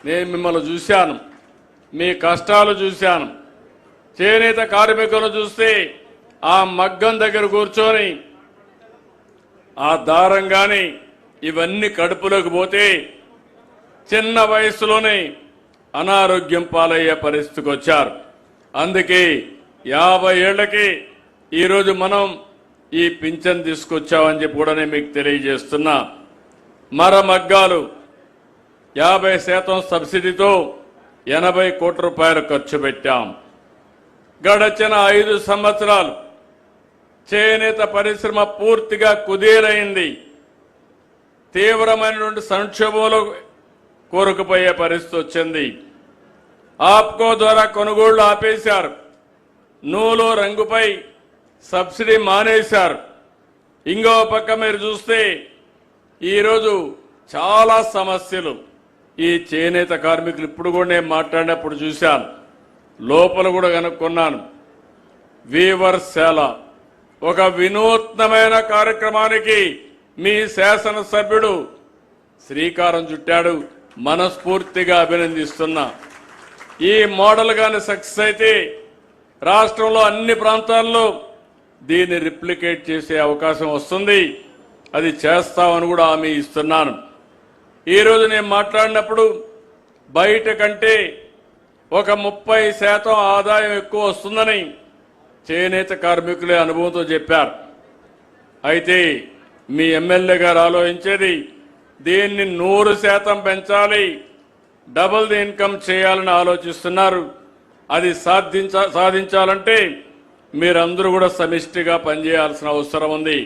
నేను మిమ్మల్ని చూశాను, మీ కష్టాలు చూశాను. చేనేత కార్మికులు చూస్తే ఆ మగ్గం దగ్గర కూర్చొని ఆ దారం కానీ ఇవన్నీ కడుపులోకి పోతే చిన్న వయసులోనే అనారోగ్యం పాలయ్యే పరిస్థితికి వచ్చారు. అందుకే 50 ఏళ్లకి ఈరోజు మనం ఈ పింఛన్ తీసుకొచ్చామని చెప్పి కూడా నేను మీకు తెలియజేస్తున్నా. మరమగ్గాలు 50% సబ్సిడీతో 80 కోట్ల రూపాయలు ఖర్చు పెట్టాం. గడచిన 5 సంవత్సరాలు చేనేత పరిశ్రమ పూర్తిగా కుదేలైంది. తీవ్రమైనటువంటి సంక్షోభంలో కూరుకుపోయే పరిస్థితి వచ్చింది. ఆప్కో ద్వారా కొనుగోళ్లు ఆపేశారు. నూలు రంగుపై సబ్సిడీ మానేశారు. ఇంకో పక్క మీరు చూస్తే ఈరోజు చాలా సమస్యలు ఈ చేనేత కార్మికులు ఇప్పుడు కూడా నేను మాట్లాడినప్పుడు చూశాను, లోపల కూడా కనుక్కున్నాను. వీవర్శాల ఒక వినూత్నమైన కార్యక్రమానికి మీ శాసనసభ్యుడు శ్రీకారం చుట్టాడు. మనస్ఫూర్తిగా అభినందిస్తున్నా. ఈ మోడల్ గాని సక్సెస్ అయితే రాష్ట్రంలో అన్ని ప్రాంతాల్లో దీన్ని రిప్లికేట్ చేసే అవకాశం వస్తుంది. అది చేస్తామని కూడా హామీ ఇస్తున్నాను. ఈరోజు నేను మాట్లాడినప్పుడు బయట కంటే ఒక 30% ఆదాయం ఎక్కువ వస్తుందని చేనేత కార్మికులే అనుభవంతో చెప్పారు. అయితే మీ ఎమ్మెల్యే గారు ఆలోచించేది దీన్ని 100% పెంచాలి, డబుల్ ది ఇన్కమ్ చేయాలని ఆలోచిస్తున్నారు. అది సాధించాలంటే మీరందరూ కూడా సమిష్టిగా పనిచేయాల్సిన అవసరం ఉంది.